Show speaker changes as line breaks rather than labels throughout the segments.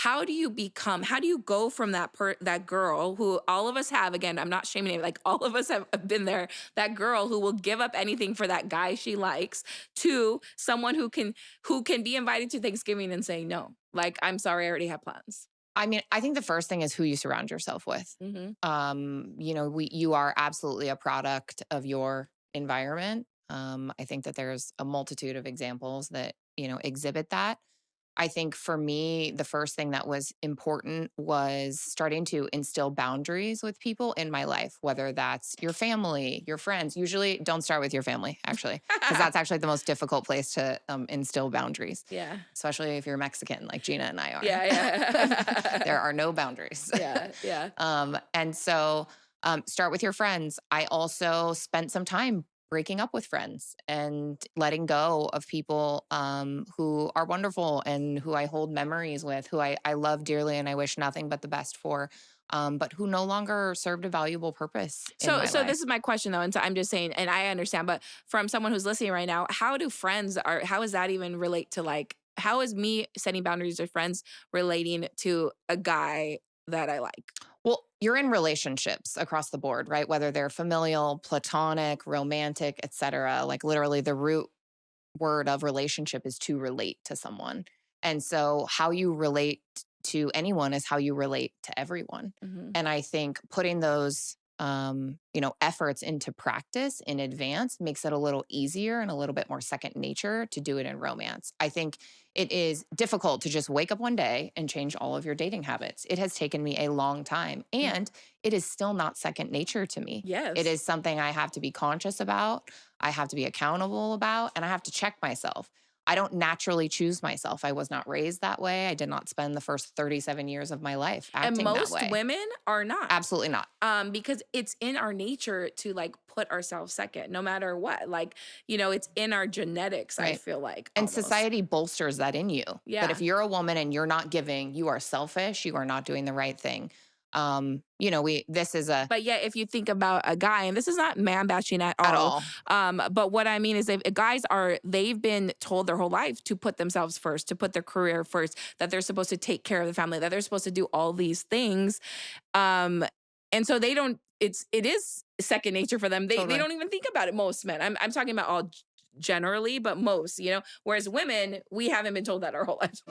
how do you go from that girl who all of us have, again, I'm not shaming it, like all of us have been there, that girl who will give up anything for that guy she likes, to someone who can be invited to Thanksgiving and say no. Like, I'm sorry, I already have plans.
I mean, I think the first thing is who you surround yourself with.
Mm-hmm.
You are absolutely a product of your environment. I think that there's a multitude of examples that, exhibit that. I think for me, the first thing that was important was starting to instill boundaries with people in my life, whether that's your family, your friends. Usually don't start with your family, actually, because that's actually the most difficult place to instill boundaries,
Yeah.
especially if you're Mexican like Geena and I are.
Yeah.
There are no boundaries.
Yeah.
And so start with your friends. I also spent some time breaking up with friends and letting go of people who are wonderful and who I hold memories with, who I love dearly and I wish nothing but the best for, but who no longer served a valuable purpose in my
So
life.
this is my question though, and so I'm just saying, and I understand, but from someone who's listening right now, how does that even relate to, like, how is me setting boundaries with friends relating to a guy that I like?
Well, you're in relationships across the board, right? Whether they're familial, platonic, romantic, etc. Like literally the root word of relationship is to relate to someone. And so how you relate to anyone is how you relate to everyone.
Mm-hmm.
And I think putting those efforts into practice in advance makes it a little easier and a little bit more second nature to do it in romance. I think it is difficult to just wake up one day and change all of your dating habits. It has taken me a long time, and it is still not second nature to me.
Yes.
It is something I have to be conscious about, I have to be accountable about, and I have to check myself. I don't naturally choose myself. I was not raised that way. I did not spend the first 37 years of my life acting
And
that
most
way.
women are not.
Absolutely not.
Because it's in our nature to, like, put ourselves second, no matter what. Like, it's in our genetics, I
Right.
feel like.
And
Almost.
society bolsters that in you.
Yeah.
That if you're a woman and you're not giving, you are selfish, you are not doing the right thing.
But yeah, if you think about a guy, and this is not man bashing at all. But what I mean is, if they've been told their whole life to put themselves first, to put their career first, that they're supposed to take care of the family, that they're supposed to do all these things. And so it is second nature for them. They don't even think about it. Most men, I'm talking about all generally, but most, whereas women, we haven't been told that our whole lives.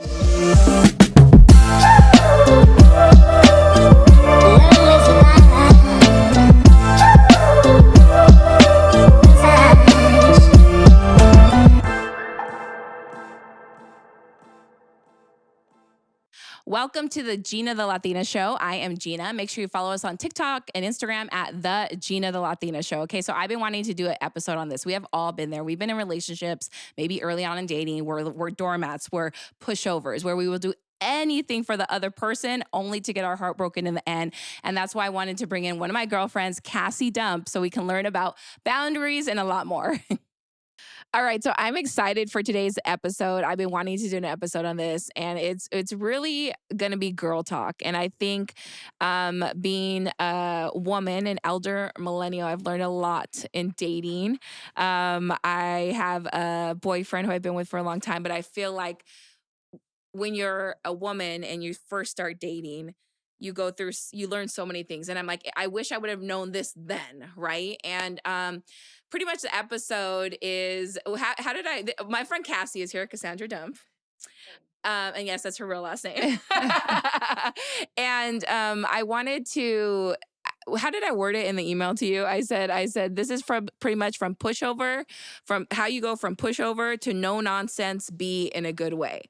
Welcome to the Geena the Latina Show. I am Geena. Make sure you follow us on TikTok and Instagram at the Geena the Latina Show. Okay, so I've been wanting to do an episode on this. We have all been there. We've been in relationships, maybe early on in dating, where we're doormats, we're pushovers, where we will do anything for the other person only to get our heart broken in the end. And that's why I wanted to bring in one of my girlfriends, Cassandra Dump, so we can learn about boundaries and a lot more. All right, so I'm excited for today's episode. I've been wanting to do an episode on this, and it's really gonna be girl talk. And I think, being a woman, an elder millennial, I've learned a lot in dating. I have a boyfriend who I've been with for a long time, but I feel like when you're a woman and you first start dating, you learn so many things. And I'm like, I wish I would have known this then, right? And pretty much the episode is, how did my friend Cassie is here, Cassandra Dump. And yes, that's her real last name. And I wanted to, how did I word it in the email to you? I said, this is pretty much from pushover, from how you go from pushover to no nonsense, be in a good way.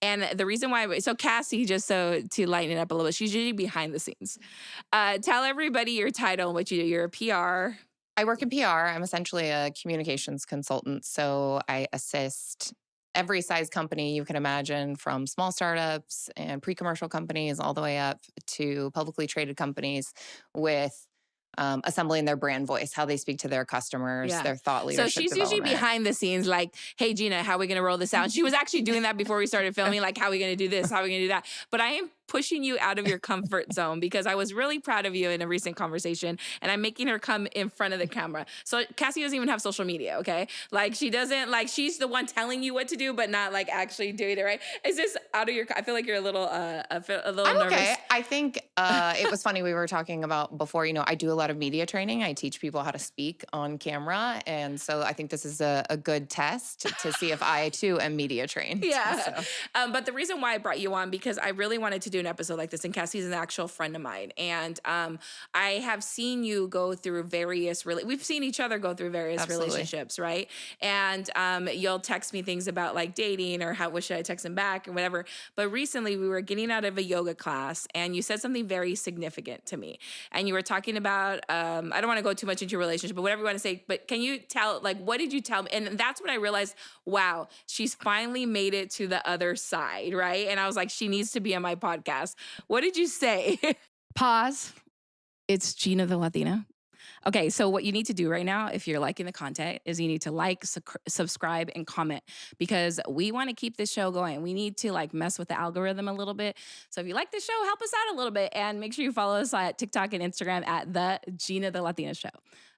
And the reason why, so Cassie, just so to lighten it up a little bit, she's usually behind the scenes. Tell everybody your title and what you do. You're a PR.
I work in PR. I'm essentially a communications consultant. So I assist every size company you can imagine, from small startups and pre-commercial companies all the way up to publicly traded companies, with assembling their brand voice, how they speak to their customers, their thought leadership.
So she's usually behind the scenes, like, hey, Geena, how are we going to roll this out? And she was actually doing that before we started filming, like, how are we going to do this? How are we going to do that? But I am pushing you out of your comfort zone because I was really proud of you in a recent conversation and I'm making her come in front of the camera. So Cassie doesn't even have social media, okay? Like she doesn't, like she's the one telling you what to do, but not like actually doing it, right? Is this out of your, I feel like you're a little, a little
I'm okay.
nervous.
I think it was funny. We were talking about before, I do a lot of media training. I teach people how to speak on camera. And so I think this is a good test to see if I too am media trained.
Yeah.
So.
But the reason why I brought you on, because I really wanted to do an episode like this, and Cassie's an actual friend of mine. And I have seen you go through we've seen each other go through various
Absolutely.
relationships, right? And you'll text me things about like dating or what should I text him back or whatever. But recently we were getting out of a yoga class and you said something very significant to me. And you were talking about, I don't want to go too much into your relationship, but whatever you want to say, but can you tell, like, what did you tell me? And that's when I realized, wow, she's finally made it to the other side, right? And I was like, she needs to be on my podcast. What did you say? Pause. It's Geena the Latina. Okay, so what you need to do right now, if you're liking the content, is you need to like, subscribe, and comment because we want to keep this show going. We need to like mess with the algorithm a little bit. So if you like the show, help us out a little bit and make sure you follow us at TikTok and Instagram at the Geena the Latina Show.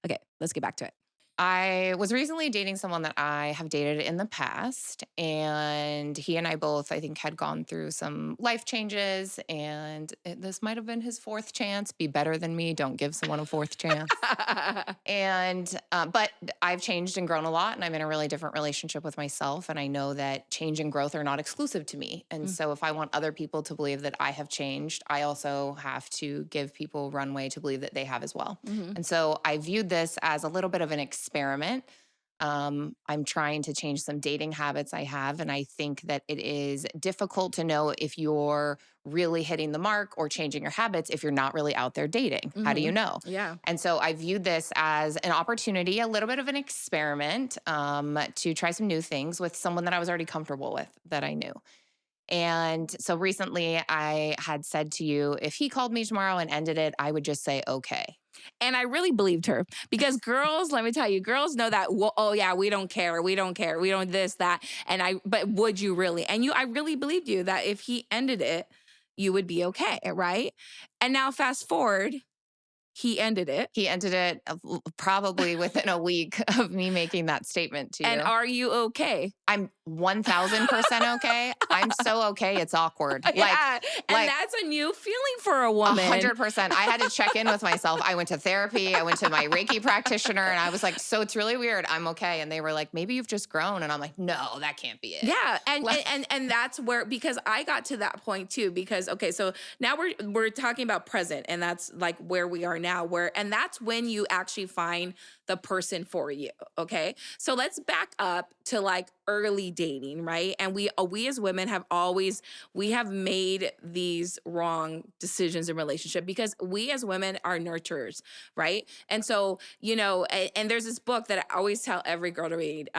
Okay, let's get back to it.
I was recently dating someone that I have dated in the past, and he and I both, I think, had gone through some life changes, and this might have been his fourth chance. Be better than me. Don't give someone a fourth chance. But I've changed and grown a lot, and I'm in a really different relationship with myself, and I know that change and growth are not exclusive to me. And so if I want other people to believe that I have changed, I also have to give people runway to believe that they have as well. And so I viewed this as a little bit of an experiment. I'm trying to change some dating habits I have, and I think that it is difficult to know if you're really hitting the mark or changing your habits if you're not really out there dating. How do you know?
Yeah.
And so I viewed this as an opportunity, a little bit of an experiment, to try some new things with someone that I was already comfortable with, that I knew. And so recently I had said to you, if he called me tomorrow and ended it, I would just say, okay.
And I really believed her because girls, let me tell you, girls know that, well, oh yeah, we don't care. We don't care. We don't this, that. But would you really? And I really believed you that if he ended it, you would be okay. Right. And now fast forward, he ended it.
He ended it probably within a week of me making that statement to you.
And are you okay?
I'm 1000% okay. I'm so okay. It's awkward.
Yeah. And that's a new feeling for a woman.
100%. I had to check in with myself. I went to therapy. I went to my Reiki practitioner and I was like, so it's really weird. I'm okay. And they were like, maybe you've just grown. And I'm like, no, that can't be it.
Yeah. And that's where, because I got to that point too, because, okay, so now we're talking about present, and that's like where we are now, and that's when you actually find the person for you. Okay. So let's back up to like early dating, right? And we as women we have made these wrong decisions in relationship because we as women are nurturers, right? And so, and there's this book that I always tell every girl to read,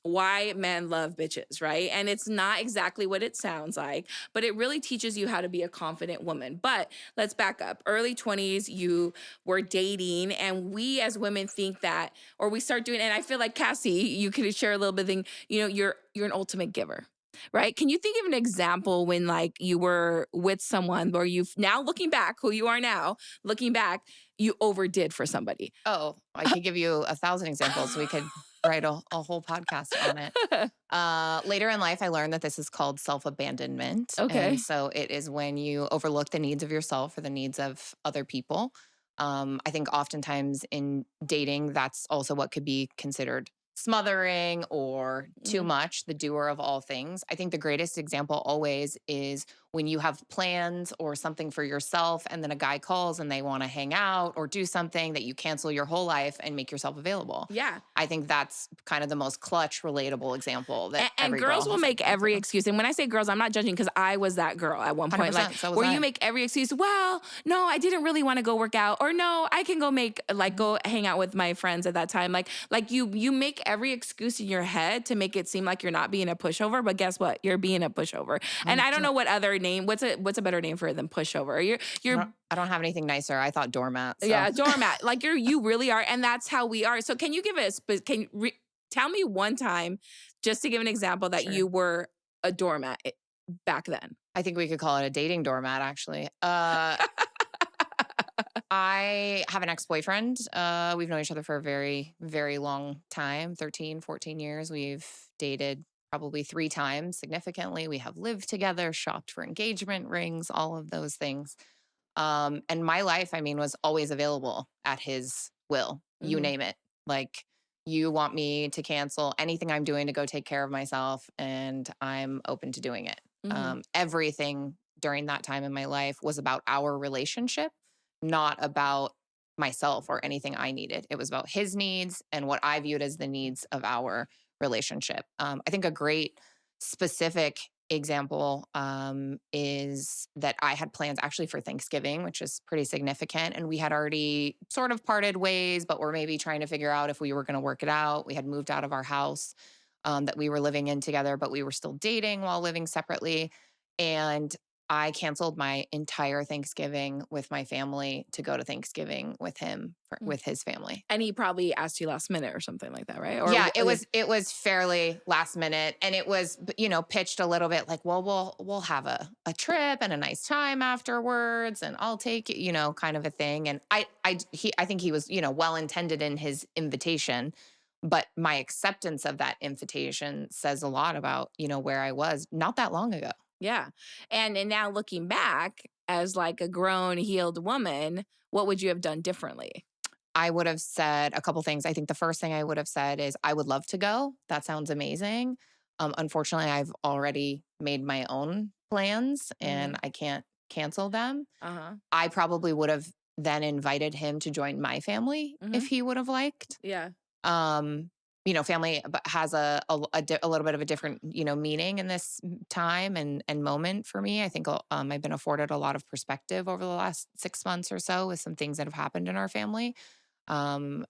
Why Men Love Bitches, right? And it's not exactly what it sounds like, but it really teaches you how to be a confident woman. But let's back up. Early 20s, you were dating, and we as women think that, or we start doing, and I feel like Cassie, you could share a little bit of thing, you're an ultimate giver. Right? Can you think of an example when like you were with someone where you've now looking back, who you are now, looking back, you overdid for somebody?
Oh, I could give you 1,000 examples. We could write a whole podcast on it. Later in life, I learned that this is called self-abandonment.
Okay.
And so it is when you overlook the needs of yourself or the needs of other people. I think oftentimes in dating, that's also what could be considered smothering or too much, the doer of all things. I think the greatest example always is when you have plans or something for yourself and then a guy calls and they want to hang out or do something, that you cancel your whole life and make yourself available.
Yeah.
I think that's kind of the most clutch, relatable example that
and girls will make every excuse. And when I say girls, I'm not judging, because I was that girl at one point, like
so
where you make every excuse. Well, no, I didn't really want to go work out, or no, I can go hang out with my friends at that time. Like you make every excuse in your head to make it seem like you're not being a pushover, but guess what? You're being a pushover. And I don't know what other name. What's a better name for it than pushover?
I don't have anything nicer. I thought doormat. So.
Yeah, doormat. Like you really are, and that's how we are. So can you give us? Tell me one time, just to give an example, that
Sure.
you were a doormat back then?
I think we could call it a dating doormat, actually. I have an ex-boyfriend. We've known each other for a very, very long time, 13, 14 years. We've dated probably 3 times significantly. We have lived together, shopped for engagement rings, all of those things. And my life, I mean, was always available at his will. You
Mhm,
name it. Like, you want me to cancel anything I'm doing to go take care of myself, and I'm open to doing it.
mhm,
Everything during that time in my life was about our relationship, not about myself or anything I needed. It was about his needs and what I viewed as the needs of our relationship. I think a great specific example is that I had plans actually for Thanksgiving, which is pretty significant. And we had already sort of parted ways, but we're maybe trying to figure out if we were going to work it out. We had moved out of our house that we were living in together, but we were still dating while living separately. And I canceled my entire Thanksgiving with my family to go to Thanksgiving with him,
mm.
with his family.
And he probably asked you last minute or something like that, right? Or
Yeah, it
okay.
was fairly last minute, and it was, pitched a little bit like, well, we'll have a trip and a nice time afterwards, and I'll take you, kind of a thing. And I think he was, well intended in his invitation, but my acceptance of that invitation says a lot about, where I was not that long ago.
Yeah. And now looking back as like a grown, healed woman, what would you have done differently?
I would have said a couple things. I think the first thing I would have said is, I would love to go. That sounds amazing. Unfortunately, I've already made my own plans and
Mhm.
I can't cancel them.
Uh-huh.
I probably would have then invited him to join my family if
Mhm.
he would have liked.
Yeah.
Um, family has a little bit of a different, meaning in this time and moment for me. I think I've been afforded a lot of perspective over the last 6 months or so with some things that have happened in our family. And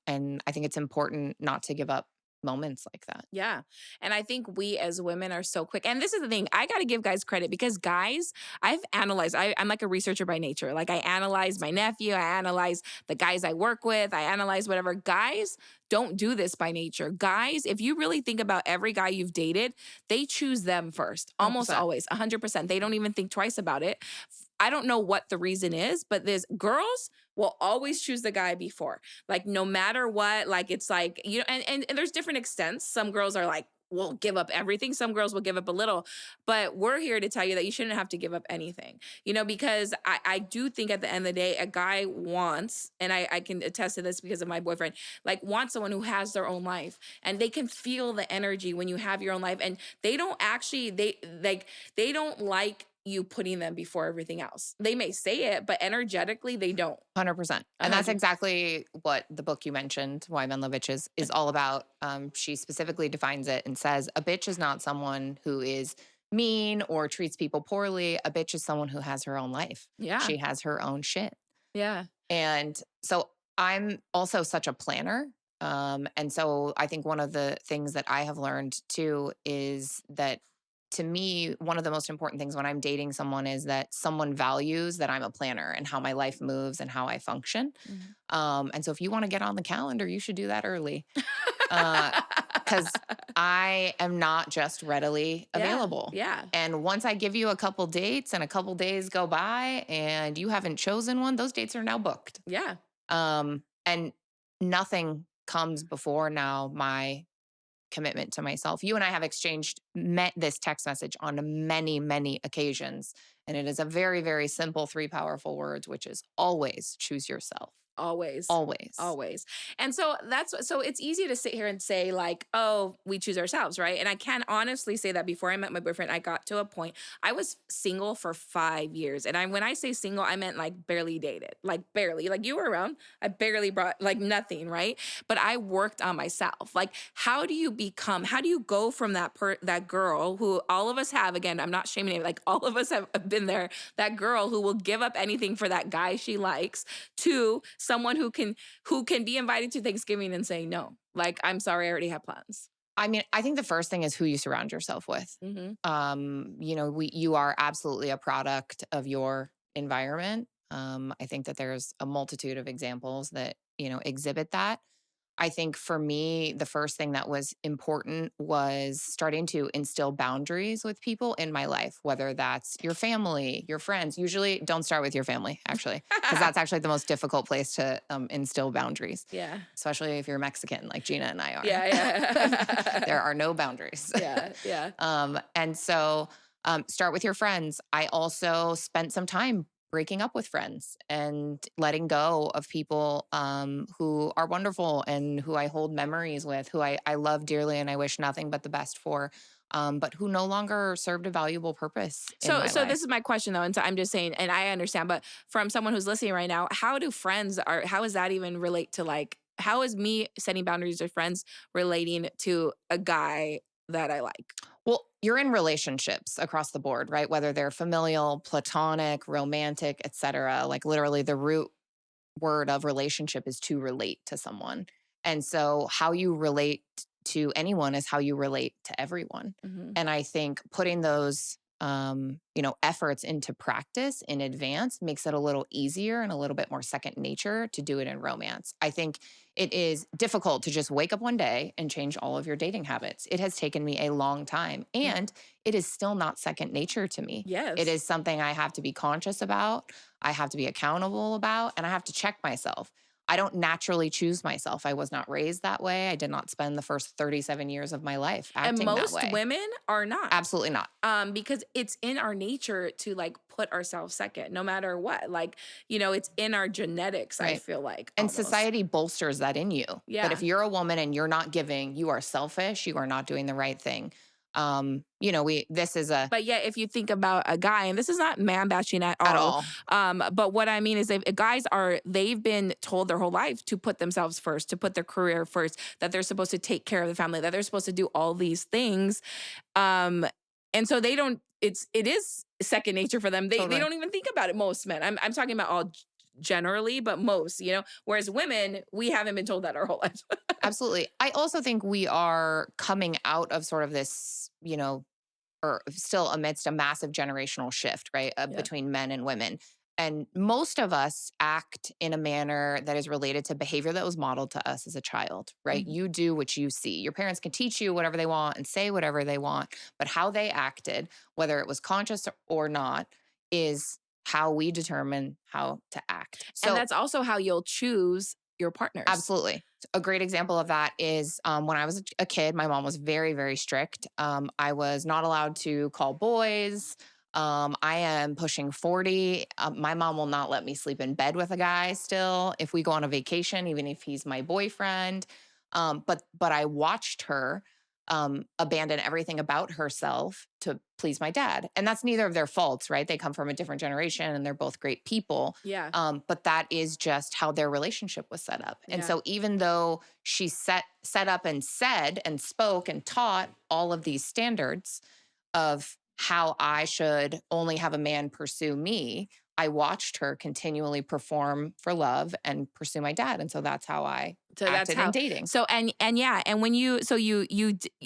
I think it's important not to give up moments like that.
Yeah. And I think we as women are so quick. And this is the thing, I got to give guys credit because guys, I've analyzed, I'm like a researcher by nature. Like I analyze my nephew, I analyze the guys I work with, I analyze whatever. Guys don't do this by nature. Guys, if you really think about every guy you've dated, they choose them first, almost
100%.
always, 100%. They don't even think twice about it. I don't know what the reason is, but there's girls will always choose the guy before. Like no matter what, like it's like, and there's different extents. Some girls are like, will give up everything. Some girls will give up a little, but we're here to tell you that you shouldn't have to give up anything, because I do think at the end of the day, a guy wants, and I can attest to this because of my boyfriend, like wants someone who has their own life and they can feel the energy when you have your own life. And they don't actually, they don't like you putting them before everything else. They may say it, but energetically they don't.
100%.
A
And that's
hundred.
exactly what the book you mentioned, Why Men Love Bitches, is all about. She specifically defines it and says a bitch is not someone who is mean or treats people poorly. A bitch is someone who has her own life.
Yeah.
She has her own shit.
Yeah.
And so I'm also such a planner. And so I think one of the things that I have learned too is that, to me, one of the most important things when I'm dating someone is that someone values that I'm a planner and how my life moves and how I function.
Mhm.
And so if you want to get on the calendar, you should do that early. Because I am not just readily
Yeah.
available.
Yeah.
And once I give you a couple dates and a couple days go by and you haven't chosen one, those dates are now booked.
Yeah.
And nothing comes before now my commitment to myself. You and I have exchanged this text message on many, many occasions. And it is a very, very simple 3 powerful words, which is always choose yourself.
Always.
Always.
Always. And so so it's easy to sit here and say like, "Oh, we choose ourselves," right? And I can honestly say that before I met my boyfriend, I got to a point I was single for 5 years. And when I say single, I meant like barely dated. Like barely. Like you were around. I barely brought like nothing, right? But I worked on myself. Like how do you go from that girl who all of us have, again, I'm not shaming it, like all of us have been there, that girl who will give up anything for that guy she likes, to someone who can be invited to Thanksgiving and say no. Like, I'm sorry, I already have plans.
I mean, I think the first thing is who you surround yourself with.
Mhm.
You are absolutely a product of your environment. I think that there's a multitude of examples that, exhibit that. I think for me, the first thing that was important was starting to instill boundaries with people in my life, whether that's your family, your friends. Usually, don't start with your family, actually, because that's actually the most difficult place to instill boundaries,
Yeah.
especially if you're Mexican like Gina and I
Yeah,
are.
yeah.
There are no boundaries.
Yeah, yeah.
And so start with your friends. I also spent some time breaking up with friends and letting go of people who are wonderful and who I hold memories with, who I love dearly and I wish nothing but the best for, but who no longer served a valuable purpose in
So
my
so this
life.
is my question though, and so I'm just saying, and I understand, but from someone who's listening right now, how does that even relate to like how is me setting boundaries with friends relating to a guy that I like?
Well, you're in relationships across the board, right? Whether they're familial, platonic, romantic, etc. Like literally the root word of relationship is to relate to someone. And so how you relate to anyone is how you relate to everyone.
Mhm.
And I think putting those efforts into practice in advance makes it a little easier and a little bit more second nature to do it in romance. I think it is difficult to just wake up one day and change all of your dating habits. It has taken me a long time
Mm.
and it is still not second nature to me. It
Yes.
is something I have to be conscious about. I have to be accountable about, and I have to check myself. I don't naturally choose myself. I was not raised that way. I did not spend the first 37 years of my life
And
acting that
most
way.
women are not.
Absolutely not.
Because it's in our nature to like put ourselves second, no matter what. Like, it's in our genetics, I
Right.
feel like
And
almost.
society bolsters that in you. That if
Yeah.
you're a woman and you're not giving, you are selfish, you are not doing the right thing. This is a
But yet, if you think about a guy, and this is not man bashing at
at
all,
all.
but what I mean is, if guys they've been told their whole life to put themselves first, to put their career first, that they're supposed to take care of the family, that they're supposed to do all these things, um, and so they don't. It is second nature for them. They
Totally.
don't even think about it. Most men, I'm talking about all generally, but most, Whereas women, we haven't been told that our whole lives.
Absolutely. I also think we are coming out of sort of this, or still amidst a massive generational shift, right,
Yeah.
between men and women. And most of us act in a manner that is related to behavior that was modeled to us as a child, right?
Mhm.
You do what you see. Your parents can teach you whatever they want and say whatever they want, but how they acted, whether it was conscious or not, is how we determine how to act.
And
So
that's also how you'll choose your partners.
absolutely. A great example of that is when I was a kid, my mom was very, very strict. I was not allowed to call boys. I am pushing 40. My mom will not let me sleep in bed with a guy still. If we go on a vacation, even if he's my boyfriend. But I watched her abandon everything about herself to please my dad. And that's neither of their faults, right? They come from a different generation and they're both great people.
Yeah.
But that is just how their relationship was set up. And
Yeah.
so even though she set up and said and spoke and taught all of these standards of how I should only have a man pursue me, I watched her continually perform for love and pursue my dad. And so that's how I
So that's
acted in
how.
dating.
So and yeah, and when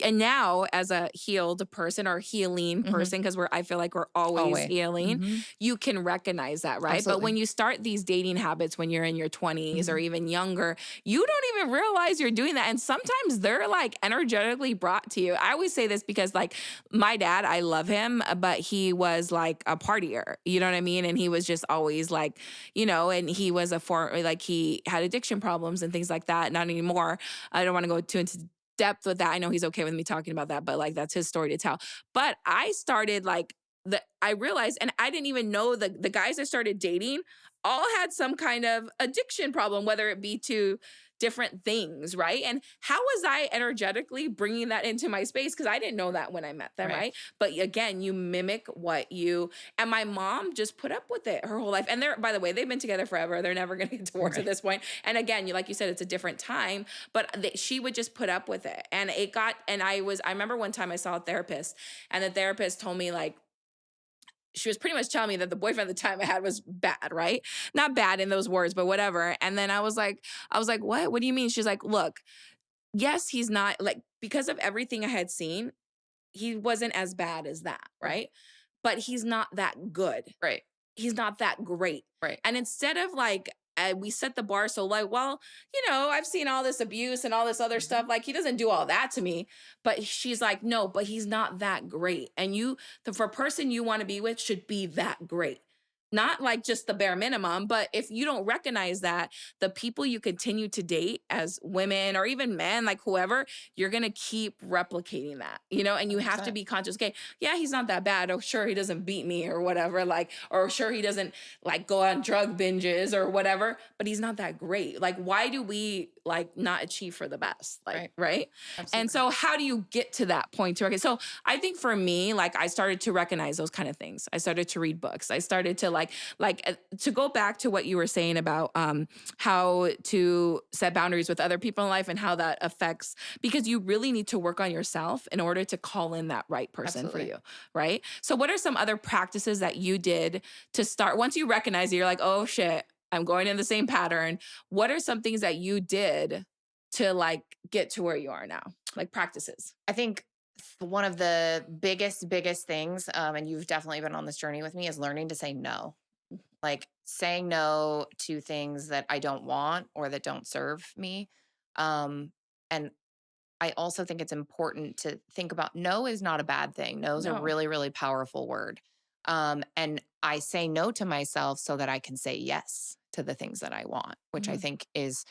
and now as a healed person or healing
Hmm.
person, because I feel like we're always
Always.
healing,
Hmm.
you can recognize that, right? But when
Absolutely.
you start these dating habits when you're in your 20s or
Hmm.
even younger, you don't even realize you're doing that. And sometimes they're like energetically brought to you. I always say this because like my dad, I love him, but he was like a partier, you know what I mean? And he was just always like, and he was like he had addiction problems and things like that. Not anymore. I don't want to go too into depth with that. I know he's okay with me talking about that, but like that's his story to tell. But I started like I realized, and I didn't even know the guys I started dating all had some kind of addiction problem, whether it be to different things, right? And how was I energetically bringing that into my space? Because I didn't know that when I met them,
Right.
right? But again, you mimic what you and my mom just put up with it her whole life. And they're, by the way, they've been together forever. They're never going to get divorced at
Right.
this point. And again, like you said, it's a different time, but she would just put up with it. And I remember one time I saw a therapist, and the therapist told me, like, she was pretty much telling me that the boyfriend at the time I had was bad, right? Not bad in those words, but whatever. And then I was like, what? What do you mean? She's like, look, yes, he's not like, because of everything I had seen, he wasn't as bad as that,
Right.
right? But he's not that good.
Right.
He's not that great.
Right.
And instead of like we set the bar so like, well, I've seen all this abuse and all this other
Mhm.
stuff. Like he doesn't do all that to me. But she's like, no, but he's not that great. And the for person you want to be with should be that great. Not like just the bare minimum, but if you don't recognize that, the people you continue to date as women or even men, like whoever, you're gonna keep replicating that, and you have to
100%.
be conscious. Okay, yeah, he's not that bad. Oh, sure, he doesn't beat me or whatever, like, or sure, he doesn't like go on drug binges or whatever, but he's not that great. Like, why do we like not achieve for the best? Like,
Right.
right? And
Absolutely.
so, how do you get to that point to recognize? So, I think for me, like, I started to recognize those kind of things. I started to read books. I started to to go back to what you were saying about how to set boundaries with other people in life and how that affects, because you really need to work on yourself in order to call in that right person for
Absolutely.
you, right? So, what are some other practices that you did to start once you recognize it, you're like, oh shit, I'm going in the same pattern? What are some things that you did to like get to where you are now, like practices?
I think one of the biggest things, and you've definitely been on this journey with me, is learning to say no. Like saying no to things that I don't want or that don't serve me. And I also think it's important to think about no is not a bad thing. No is a
No.
really, really powerful word. And I say no to myself so that I can say yes to the things that I want, which I
Mhm.
think is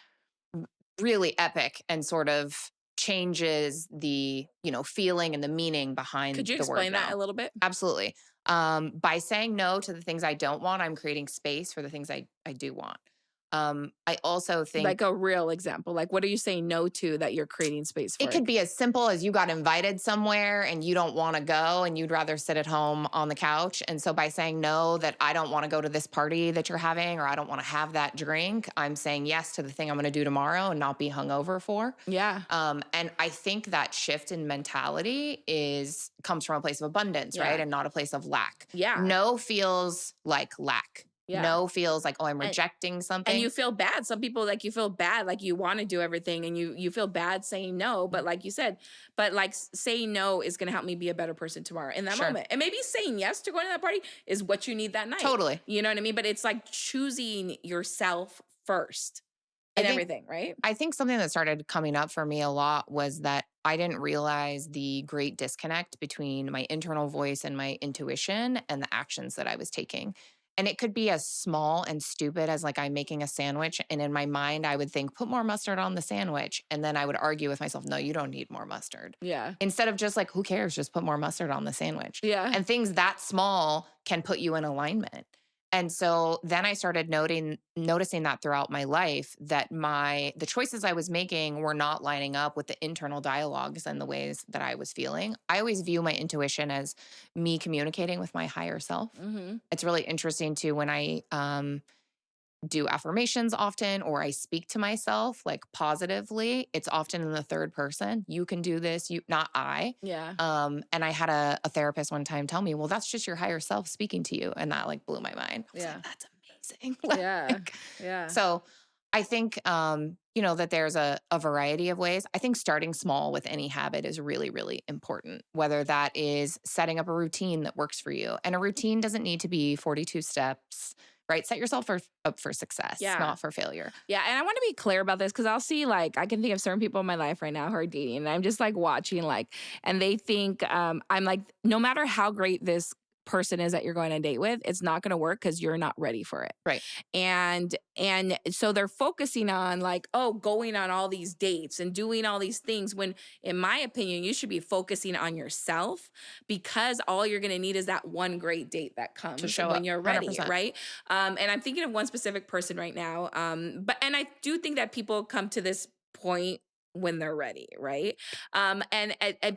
really epic and sort of changes the, feeling and the meaning
Could
behind
you
the word
explain that
no.
a little bit?
Absolutely. By saying no to the things I don't want, I'm creating space for the things I do want. I also
Like
think
a real example. Like, what are you saying no to that you're creating space
it
for
could
it?
be as simple as you got invited somewhere and you don't want to go and you'd rather sit at home on the couch. And so by saying no, that I don't want to go to this party that you're having, or I don't want to have that drink, I'm saying yes to the thing I'm going to do tomorrow and not be hungover for.
Yeah.
And I think that shift in mentality comes from a place of abundance, right?
Yeah.
And not a place of lack.
Yeah.
No feels like lack.
Yeah.
No feels like, oh, I'm
And
rejecting
and
something.
you feel bad. Some people like you feel bad, like you want to do everything and you feel bad saying no. But like you said, but like saying no is gonna help me be a better person tomorrow in that
Sure.
moment. And maybe saying yes to going to that party is what you need that night.
Totally.
You know what I mean? But it's like choosing yourself first
I
in
think
everything, right?
I think something that started coming up for me a lot was that I didn't realize the great disconnect between my internal voice and my intuition and the actions that I was taking. And it could be as small and stupid as like I'm making a sandwich. And in my mind, I would think, put more mustard on the sandwich. And then I would argue with myself, no, you don't need more mustard.
Yeah.
Instead of just like, who cares? Just put more mustard on the sandwich.
Yeah.
And things that small can put you in alignment. And so then I started noticing that throughout my life that the choices I was making were not lining up with the internal dialogues and the ways that I was feeling. I always view my intuition as me communicating with my higher self.
Hmm.
It's really interesting too when I do affirmations often or I speak to myself like positively, it's often in the third person. You can do this, you not I.
Yeah.
And I had a therapist one time tell me, well, that's just your higher self speaking to you. And that like blew my mind. I was like,
Yeah.
that's amazing.
Yeah.
Like,
Yeah.
so I think that there's a variety of ways. I think starting small with any habit is really, really important, whether that is setting up a routine that works for you. And a routine doesn't need to be 42 steps, right? Set yourself up for success,
Yeah.
not for failure.
Yeah, and I want to be clear about this because I'll see like I can think of certain people in my life right now who are dating, and I'm just like watching like, and they think I'm like, no matter how great this person is that you're going on a date with, it's not going to work because you're not ready for it.
Right.
And so they're focusing on like, oh, going on all these dates and doing all these things when in my opinion you should be focusing on yourself, because all you're going to need is that one great date that
To
comes
show
when
up
you're ready,
100%.
right? And I'm thinking of one specific person right now. But and I do think that people come to this point when they're ready, right? And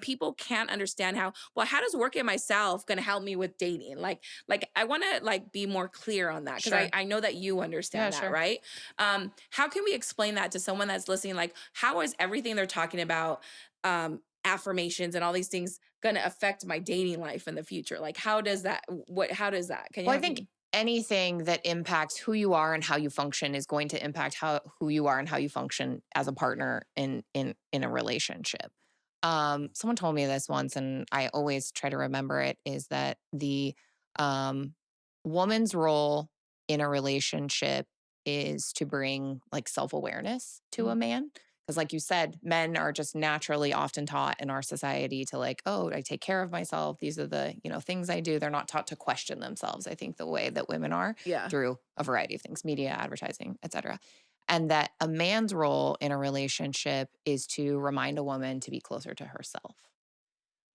people can't understand how does working myself going to help me with dating? Like I want to like be more clear on that because
Sure.
I know that you
Yeah,
understand that,
sure.
right? How can we explain that to someone that's listening? Like, how is everything they're talking about, affirmations and all these things, going to affect my dating life in the future? Like, how does that? Can you
Well, I
help
think
me?
anything that impacts who you are and how you function is going to impact who you are and how you function as a partner in a relationship. Someone told me this once, and I always try to remember it. Is that the um, woman's role in a relationship is to bring like self-awareness to a
Mhm.
man. Because like you said, men are just naturally often taught in our society to like, oh, I take care of myself. These are the, things I do. They're not taught to question themselves, I think, the way that women are
Yeah.
through a variety of things, media, advertising, etc. And that a man's role in a relationship is to remind a woman to be closer to herself.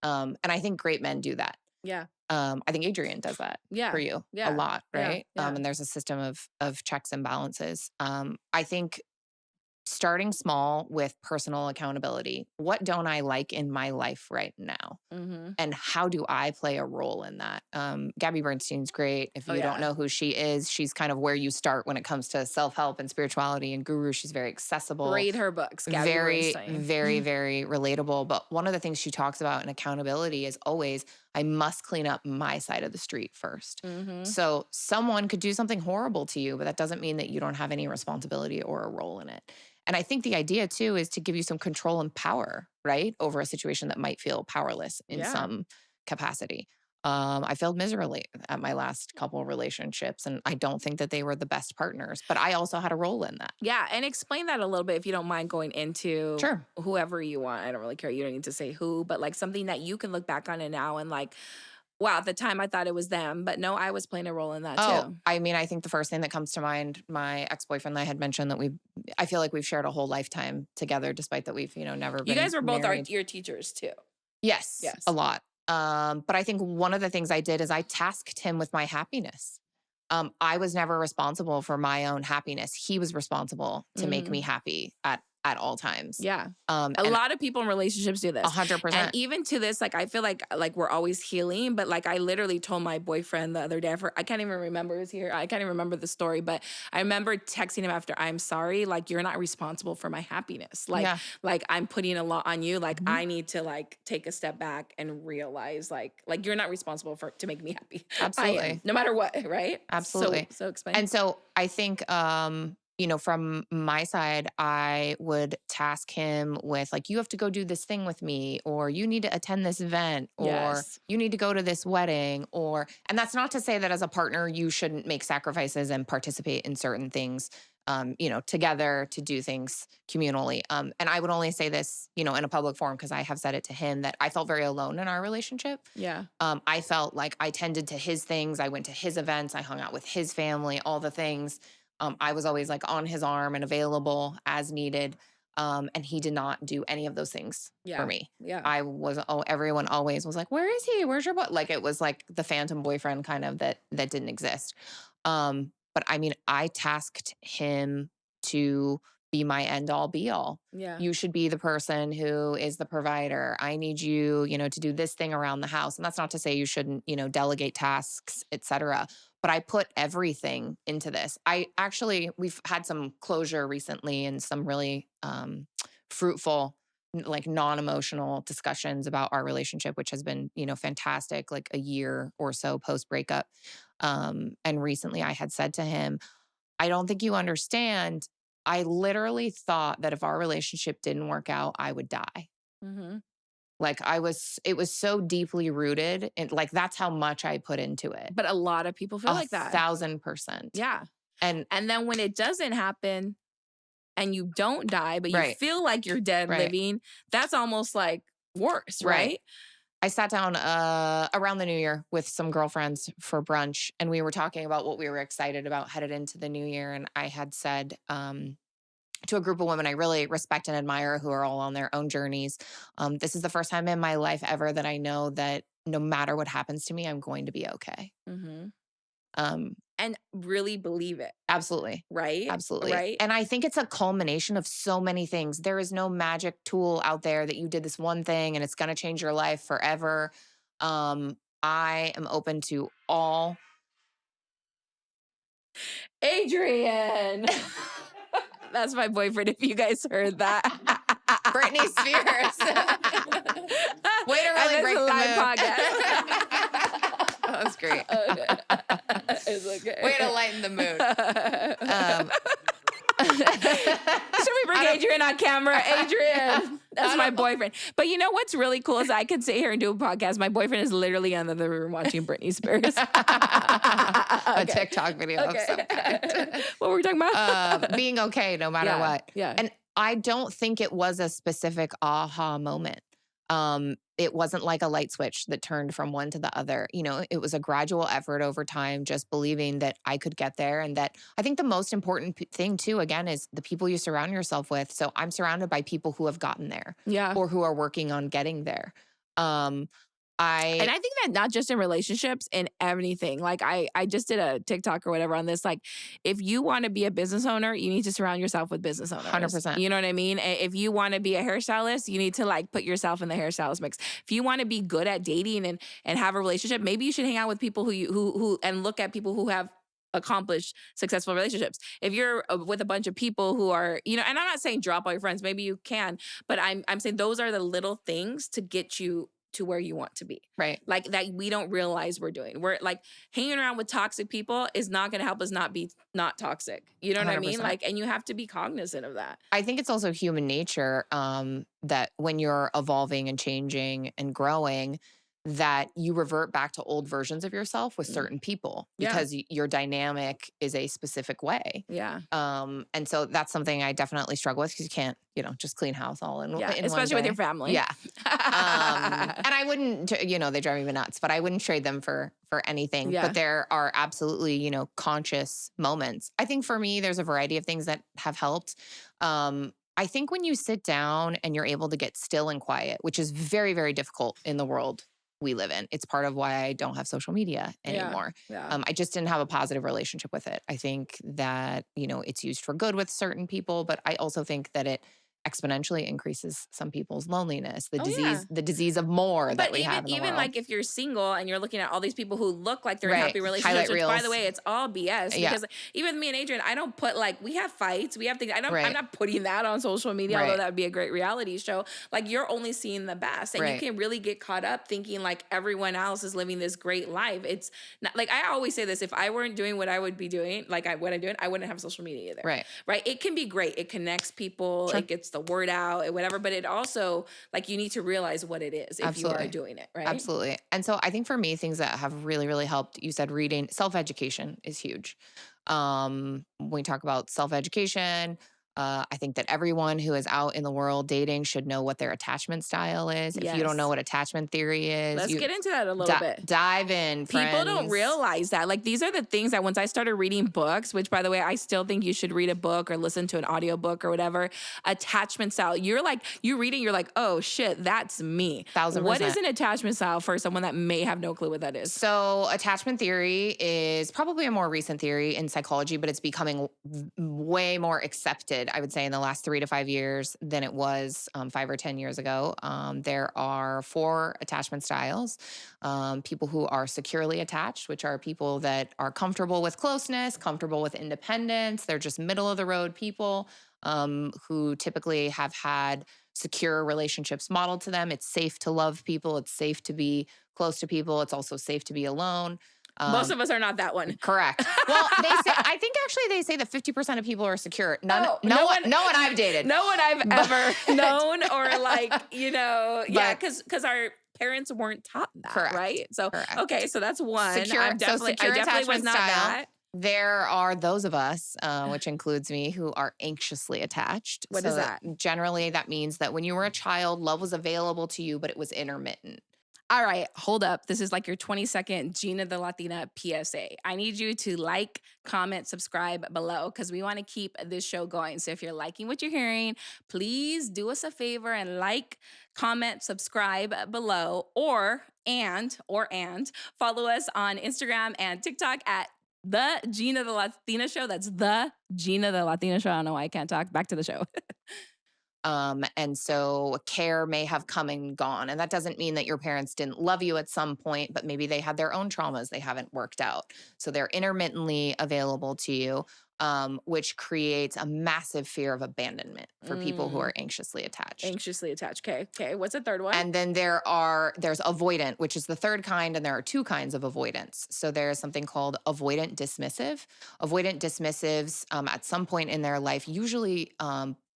And I think great men do that.
Yeah.
I think Adrian does that for
Yeah.
you a
Yeah.
lot,
Yeah.
right?
Yeah.
And there's a system of checks and balances. I think starting small with personal accountability. What don't I like in my life right now?
Mhm.
And how do I play a role in that? Gabby Bernstein's great. If
Oh,
you don't
yeah.
know who she is, she's kind of where you start when it comes to self-help and spirituality and guru. She's very accessible,
Read her books, Gabby
very,
Bernstein.
very, very relatable. But one of the things she talks about in accountability is always, I must clean up my side of the street first.
Mhm.
So someone could do something horrible to you, but that doesn't mean that you don't have any responsibility or a role in it. And I think the idea too is to give you some control and power, right? Over a situation that might feel powerless in
Yeah.
some capacity. I failed miserably at my last couple relationships, and I don't think that they were the best partners, but I also had a role in that.
Yeah, and explain that a little bit if you don't mind going into
Sure.
whoever you want. I don't really care. You don't need to say who, but like something that you can look back on it now and like, wow, at the time I thought it was them, but no, I was playing a role in that
Oh,
too.
I mean, I think the first thing that comes to mind, my ex-boyfriend that I had mentioned that I feel like we've shared a whole lifetime together, despite that we've, never
You
been
guys were both
married.
your teachers too.
Yes, a
Yes.
lot. But I think one of the things I did is I tasked him with my happiness. I was never responsible for my own happiness. He was responsible to make me
Mhm.
happy at all times.
Yeah. A
And
lot of people in relationships do this. And
100%.
even to this, like I feel like we're always healing, but like I literally told my boyfriend the other day, I can't even remember his here. I can't even remember the story, but I remember texting him after, I'm sorry, like you're not responsible for my happiness.
Yeah.
Like I'm putting a lot on you. Like
Mhm.
I need to like take a step back and realize like you're not responsible to make me happy. I am,
Absolutely.
no matter what, right?
Absolutely.
So explain.
And so I think, from my side, I would task him with like, you have to go do this thing with me, or you need to attend this event, or
Yes.
you need to go to this wedding, and that's not to say that as a partner, you shouldn't make sacrifices and participate in certain things, together to do things communally. And I would only say this, in a public forum, because I have said it to him that I felt very alone in our relationship.
Yeah.
I felt like I tended to his things. I went to his events. I hung out with his family, all the things. I was always like on his arm and available as needed. And he did not do any of those things for
Yeah.
me.
Yeah.
Everyone always was like, where is he? Where's your boy? Like it was like the phantom boyfriend kind of that didn't exist. But I mean, I tasked him to be my end all be all.
Yeah.
You should be the person who is the provider. I need you, to do this thing around the house. And that's not to say you shouldn't, delegate tasks, etc. But I put everything into this. We've had some closure recently and some really fruitful, like non-emotional discussions about our relationship, which has been, fantastic, like a year or so post breakup. And recently I had said to him, I don't think you understand. I literally thought that if our relationship didn't work out, I would die.
Mm-hmm.
Like it was so deeply rooted. And like, that's how much I put into it.
But a lot of people feel like that.
1,000%.
Yeah.
And
then when it doesn't happen and you don't die, but you
Right.
feel like you're dead
Right.
living, that's almost like worse, right?
I sat down around the new year with some girlfriends for brunch, and we were talking about what we were excited about headed into the new year. And I had said to a group of women I really respect and admire who are all on their own journeys, this is the first time in my life ever that I know that no matter what happens to me, I'm going to be okay.
Mm-hmm.
Um,
And really believe it,
Absolutely.
right?
Absolutely.
Right?
And I think it's a culmination of so many things. There is no magic tool out there that you did this one thing and it's going to change your life forever. I am open to all.
Adrian. That's my boyfriend, if you guys heard that.
Britney Spears. Way to really break the
live
mood.
podcast.
That was great.
It's okay.
Way to lighten the mood.
Should we bring Adrian on camera? Adrian. That's my boyfriend. But you know what's really cool is I could sit here and do a podcast. My boyfriend is literally in the other room watching Britney Spears.
A
Okay.
TikTok video of some kind.
What were we talking about?
Being okay no matter
Yeah,
what.
yeah.
And I don't think it was a specific aha moment. It wasn't like a light switch that turned from one to the other. You know, it was a gradual effort over time, just believing that I could get there. And that I think the most important thing, too, again, is the people you surround yourself with. So I'm surrounded by people who have gotten there
Yeah.
or who are working on getting there. Um,
And
I
I think that not just in relationships, in anything. Like I just did a TikTok or whatever on this. Like, if you want to be a business owner, you need to surround yourself with business owners.
100%.
You know what I mean? If you want to be a hairstylist, you need to like put yourself in the hairstylist mix. If you want to be good at dating and have a relationship, maybe you should hang out with people who and look at people who have accomplished successful relationships. If you're with a bunch of people who are, you know, and I'm not saying drop all your friends, maybe you can, but I'm saying those are the little things to get you to where you want to be.
right.
Like that we don't realize we're doing. We're like hanging around with toxic people is not going to help us not be not toxic. You know what I mean?
100%.
Like, and you have to be cognizant of that.
I think it's also human nature that when you're evolving and changing and growing, that you revert back to old versions of yourself with certain people
Yeah.
because your dynamic is a specific way.
Yeah.
And so that's something I definitely struggle with because you can't, just clean house all in,
Yeah.
in one
Especially with
day.
your family.
Yeah. And I wouldn't, they drive me nuts, but I wouldn't trade them for anything.
Yeah.
But there are absolutely, conscious moments. I think for me, there's a variety of things that have helped. I think when you sit down and you're able to get still and quiet, which is very, very difficult in the world we live in. It's part of why I don't have social media anymore.
Yeah.
I just didn't have a positive relationship with it. I think that, it's used for good with certain people, but I also think that it exponentially increases some people's loneliness, the disease of more that we have in the
even
world.
like if you're single and you're looking at all these people who look like they're in
Right.
happy relationships,
Highlight
which by
reels.
the way, it's all BS.
Yeah.
Because even me and Adrian, I don't put like we have fights, we have things. I'm
Right.
not putting that on social media,
Right.
although that would be a great reality show. Like you're only seeing the best, and you
Right.
can really get caught up thinking like everyone else is living this great life. It's not like I always say this: if I weren't doing what I would be doing, what I'm doing, I wouldn't have social media either.
Right.
Right. It can be great. It connects people.
Sure.
It gets the word out, whatever. But it also like you need to realize what it is if you are doing it, right?
Absolutely. And so I think for me, things that have really, really helped, you said reading, self-education is huge. When we talk about self-education, I think that everyone who is out in the world dating should know what their attachment style is. If you don't know
Yes.
what attachment theory is,
Let's get into that a little bit.
dive in, friends.
People don't realize that. Like these are the things that once I started reading books, which by the way, I still think you should read a book or listen to an audiobook or whatever, attachment style. You're like, you read it, you're like, oh shit, that's me.
1000%.
What is an attachment style for someone that may have no clue what that is?
So attachment theory is probably a more recent theory in psychology, but it's becoming way more accepted, I would say, in the last 3 to 5 years than it was 5 or 10 years ago. There are 4 attachment styles. People who are securely attached, which are people that are comfortable with closeness, comfortable with independence. They're just middle of the road people who typically have had secure relationships modeled to them. It's safe to love people. It's safe to be close to people. It's also safe to be alone.
Most of us are not that one.
Correct. Well, I think actually they say that 50% of people are secure. No one I've dated.
No one I've ever known or like, because our parents weren't taught that,
Correct.
right? So,
Correct.
okay, so that's one.
Secure
I definitely was
attachment
not
style.
that.
There are those of us, which includes me, who are anxiously attached.
What is that?
Generally, that means that when you were a child, love was available to you, but it was intermittent.
All right, hold up. This is like your 20-second Geena the Latina PSA. I need you to like, comment, subscribe below because we want to keep this show going. So if you're liking what you're hearing, please do us a favor and like, comment, subscribe below, and follow us on Instagram and TikTok at the Geena the Latina Show. That's the Geena the Latina Show. I don't know why I can't talk. Back to the show.
And so care may have come and gone. And that doesn't mean that your parents didn't love you at some point, but maybe they had their own traumas they haven't worked out. So they're intermittently available to you, which creates a massive fear of abandonment for people who are anxiously attached.
Anxiously attached. Okay. What's the third one?
And then there's avoidant, which is the third kind, and there are 2 kinds of avoidance. So there's something called avoidant dismissive. Avoidant dismissives at some point in their life, usually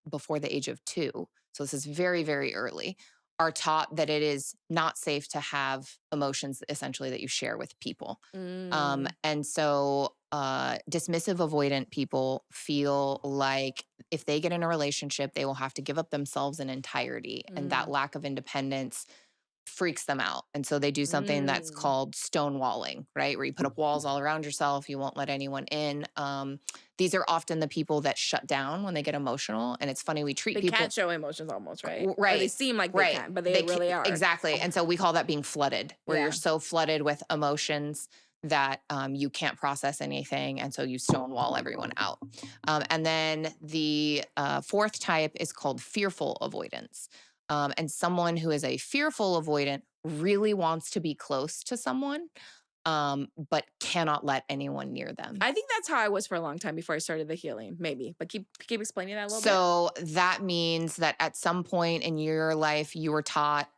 before the age of 2, so this is very, very early, are taught that it is not safe to have emotions essentially that you share with people.
Mm.
And so dismissive avoidant people feel like if they get in a relationship, they will have to give up themselves in entirety. And that
Mm.
lack of independence freaks them out. And so they do something that's
Mm.
called stonewalling, right? Where you put up walls all around yourself, you won't let anyone in. These are often the people that shut down when they get emotional. And it's funny, we treat
They
people
can't show emotions almost, right? Or they
right,
seem like they
right.
can, but they really are.
Exactly. And so we call that being flooded, where you're
Yeah.
so flooded with emotions that you can't process anything. And so you stonewall everyone out. And then the fourth type is called fearful avoidance. And someone who is a fearful avoidant really wants to be close to someone, but cannot let anyone near them.
I think that's how I was for a long time before I started the healing, maybe. But keep explaining that a little bit.
So that means that at some point in your life, you were taught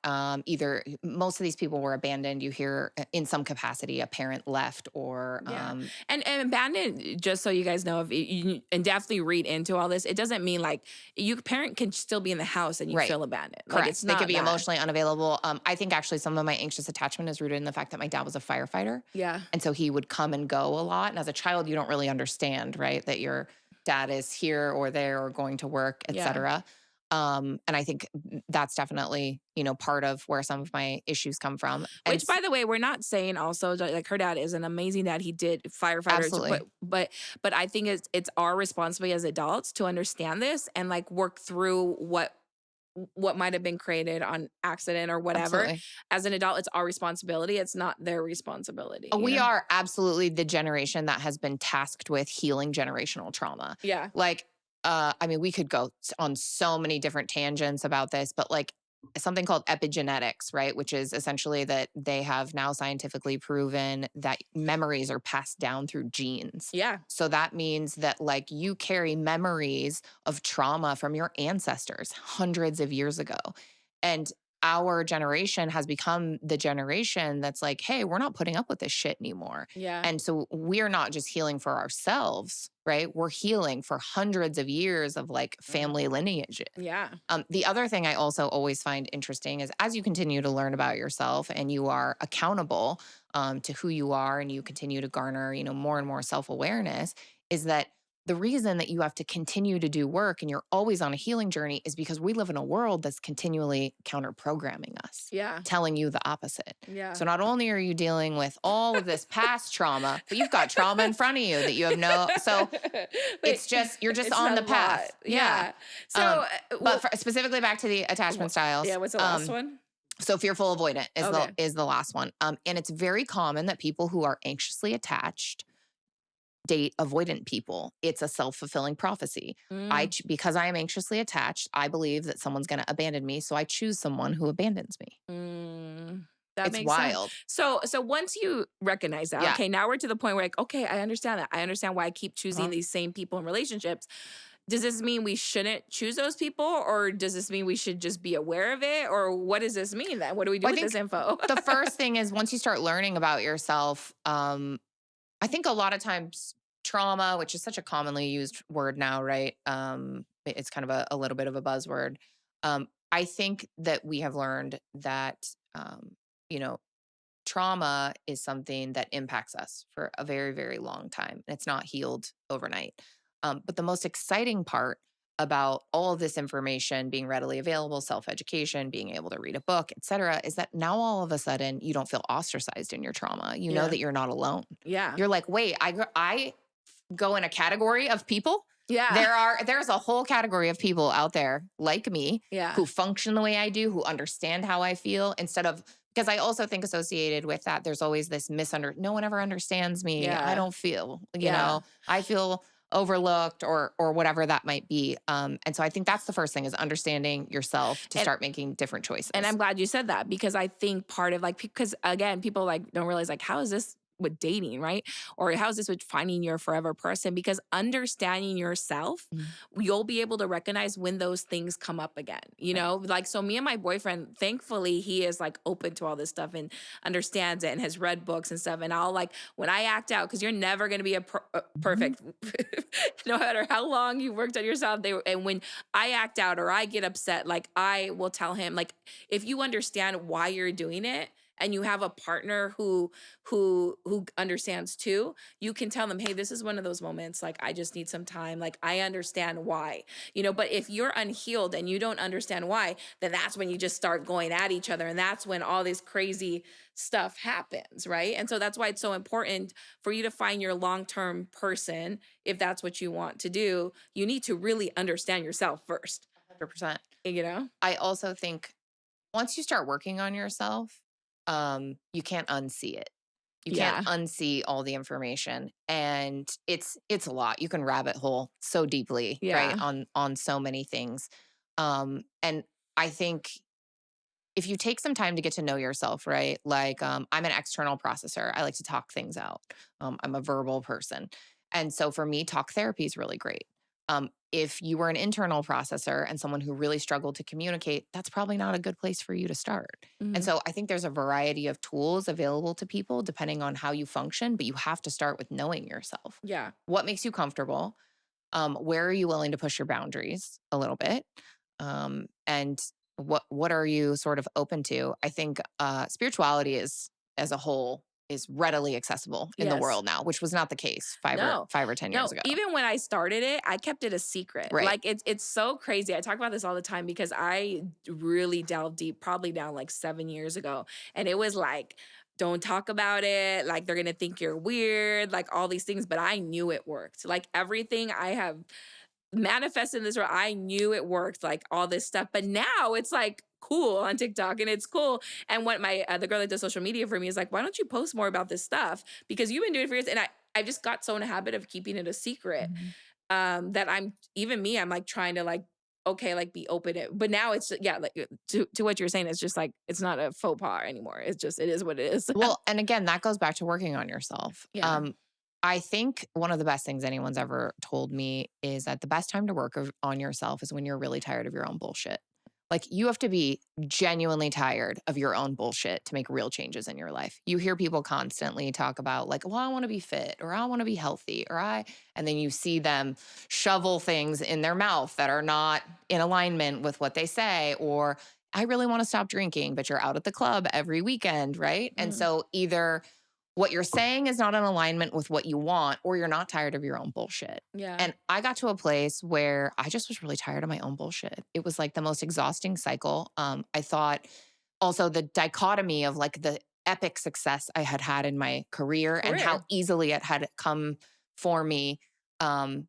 either most of these people were abandoned. You hear in some capacity a parent left or
Yeah. And abandoned, just so you guys know, if you and definitely read into all this, it doesn't mean like you parent can still be in the house and you
right.
feel abandoned. Like it's
Correct. They could
not
be
that.
emotionally unavailable. I think actually some of my anxious attachment is rooted in the fact that my dad was a firefighter.
Yeah.
And so he would come and go a lot. And as a child, you don't really understand, right? That your dad is here or there or going to work, et
Yeah.
cetera. And I think that's definitely, part of where some of my issues come from. And
Which, by the way, we're not saying also like her dad is an amazing dad. He did firefighter,
absolutely.
but I think it's our responsibility as adults to understand this and like work through what might have been created on accident or whatever.
Absolutely.
As an adult, it's our responsibility. It's not their responsibility.
We are absolutely the generation that has been tasked with healing generational trauma.
Yeah.
Like, we could go on so many different tangents about this, but like something called epigenetics, right? Which is essentially that they have now scientifically proven that memories are passed down through genes.
Yeah.
So that means that like you carry memories of trauma from your ancestors hundreds of years ago. And our generation has become the generation that's like, hey, we're not putting up with this shit anymore.
Yeah.
And so we're not just healing for ourselves, right? We're healing for hundreds of years of like family lineage.
Yeah.
The other thing I also always find interesting is as you continue to learn about yourself and you are accountable to who you are and you continue to garner, more and more self-awareness, is that the reason that you have to continue to do work and you're always on a healing journey is because we live in a world that's continually counter-programming us.
Yeah.
Telling you the opposite.
Yeah.
So not only are you dealing with all of this past trauma, but you've got trauma in front of you that you have so it's just, you're just
It's
on
a
the path.
lot. Yeah. So,
Specifically back to the attachment styles.
yeah, what's the last one?
So fearful avoidant is
Okay.
the last one. And it's very common that people who are anxiously attached date avoidant people. It's a self-fulfilling prophecy. Because I am anxiously attached, I believe that someone's going to abandon me, so I choose someone who abandons me.
That
It's
makes
wild.
sense. So once you recognize that,
Yeah.
okay, now we're to the point where like, okay, I understand that. I understand why I keep choosing
Uh-huh.
these same people in relationships. Does this mean we shouldn't choose those people, or does this mean we should just be aware of it, or what does this mean then? What do we do
Well, I
with this info?
The first thing is once you start learning about yourself, I think a lot of times trauma, which is such a commonly used word now, right? It's kind of a little bit of a buzzword. I think that we have learned that, trauma is something that impacts us for a very, very long time. And it's not healed overnight. But the most exciting part about all of this information being readily available, self-education, being able to read a book, et cetera, is that now all of a sudden you don't feel ostracized in your trauma. You know
Yeah.
that you're not alone.
Yeah.
You're like, wait, I go in a category of people.
Yeah.
There's a whole category of people out there like me
Yeah.
who function the way I do, who understand how I feel instead of, because I also think associated with that, there's always this no one ever understands me.
Yeah.
I don't feel,
Yeah.
I feel overlooked or whatever that might be. And so I think that's the first thing is understanding yourself to start making different choices.
And I'm glad you said that because I think part of like, because again, people like don't realize like, how is this with dating, right? Or how's this with finding your forever person? Because understanding yourself,
Mhm.
you'll be able to recognize when those things come up again. You
Right.
know, like so me and my boyfriend, thankfully he is like open to all this stuff and understands it and has read books and stuff. And I'll like when I act out, because you're never going to be a
Mhm.
perfect, no matter how long you worked on yourself. And when I act out or I get upset, like I will tell him, like, if you understand why you're doing it and you have a partner who understands too, you can tell them, hey, this is one of those moments, like I just need some time, like I understand why, you know. But if you're unhealed and you don't understand why, then that's when you just start going at each other, and that's when all this crazy stuff happens, right? And so that's why it's so important for you to find your long-term person. If that's what you want to do, you need to really understand yourself first,
100%.
you know.
I also think once you start working on yourself, you can't unsee it. You can't
Yeah.
unsee all the information, and it's a lot. You can rabbit hole so deeply, right?
Yeah.
On so many things. And I think if you take some time to get to know yourself, right? Like, I'm an external processor. I like to talk things out. I'm a verbal person. And so for me, talk therapy is really great. If you were an internal processor and someone who really struggled to communicate, that's probably not a good place for you to start. And
Mhm.
so I think there's a variety of tools available to people depending on how you function, but you have to start with knowing yourself.
Yeah.
What makes you comfortable? Where are you willing to push your boundaries a little bit? And what are you sort of open to? I think spirituality is as a whole is readily accessible in the
Yes.
world now, which was not the case
No.
5 or 10 years
No,
ago.
even when I started it, I kept it a secret.
Right.
Like it's so crazy. I talk about this all the time because I really delved deep, probably down like 7 years ago. And it was like, don't talk about it. Like they're gonna think you're weird, like all these things. But I knew it worked. Like everything I have manifested in this world, I knew it worked, like all this stuff. But now it's like cool on TikTok and it's cool. And what my the girl that does social media for me is like, why don't you post more about this stuff? Because you've been doing it for years. And I just got so in a habit of keeping it a secret,
Mhm.
that I'm even me, I'm like trying to like, okay, like be open it. But now it's yeah, like to what you're saying, it's just like it's not a faux pas anymore. It's just it is what it is.
Well, and again, that goes back to working on yourself.
Yeah.
I think one of the best things anyone's ever told me is that the best time to work on yourself is when you're really tired of your own bullshit. Like you have to be genuinely tired of your own bullshit to make real changes in your life. You hear people constantly talk about like, well, I want to be fit or I want to be healthy and then you see them shovel things in their mouth that are not in alignment with what they say, or I really want to stop drinking, but you're out at the club every weekend, right? And
Mm,
so either what you're saying is not in alignment with what you want, or you're not tired of your own bullshit.
yeah.
And I got to a place where I just was really tired of my own bullshit. It was like the most exhausting cycle. I thought also the dichotomy of like the epic success I had had in my career and how
Career.
easily it had come for me. Um,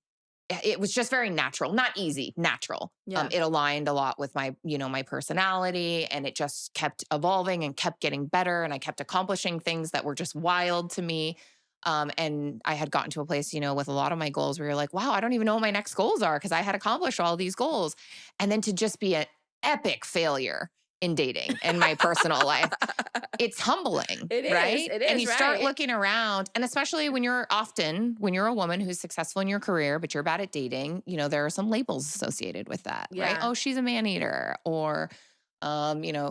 it was just very natural, not easy, natural.
Yeah.
It aligned a lot with my, my personality, and it just kept evolving and kept getting better. And I kept accomplishing things that were just wild to me. And I had gotten to a place, with a lot of my goals where you're like, wow, I don't even know what my next goals are because I had accomplished all these goals. And then to just be an epic failure in dating and my personal life, it's humbling,
It is.
right?
It
And
is
you start
right.
looking around, and especially when you're a woman who's successful in your career, but you're bad at dating, there are some labels associated with that, right?
Yeah.
Oh, she's a man eater, or